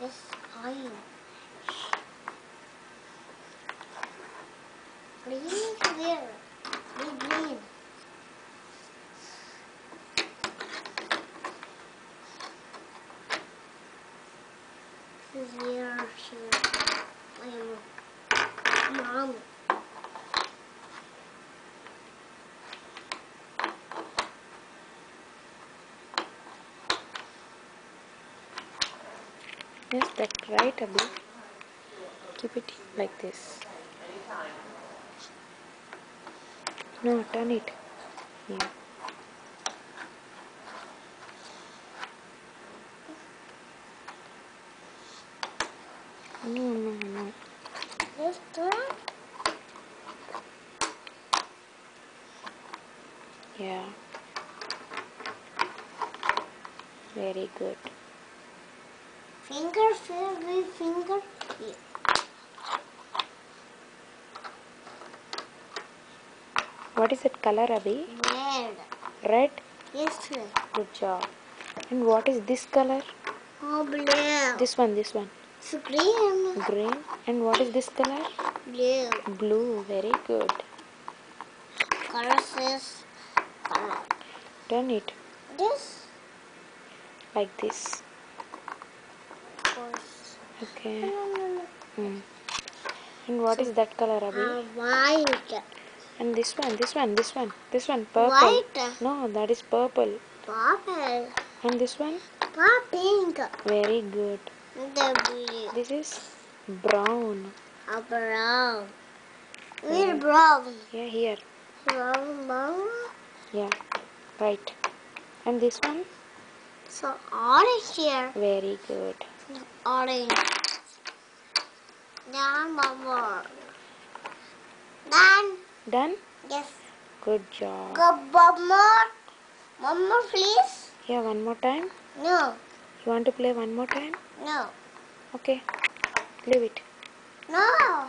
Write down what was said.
Yes, oil. Green is there. Big green. This is here. Mom. Yes, that's right, Abhi. Keep it like this. No, turn it. Here. No. This one. Yeah. Very good. Finger, finger. Here. What is that color, Abhi? Red. Red? Yes, sir. Good job. And what is this color? Oh, blue. This one. It's green. Green. And what is this color? Blue. Blue. Very good. Color says color. Turn it This. like this. Of course. Okay. No. And what is that color, Abhi? White. And this one, purple. White. No, that is purple. Purple. And this one? Pink. Very good. The blue. This is brown. A brown. We're brown. Yeah, here. Brown. Yeah, right. And this one? So orange here. Very good. Orange. Done, one more. Done. Done? Yes. Good job. Go one more. One more, please. Yeah, one more time. No. You want to play one more time? No. Okay. Leave it. No.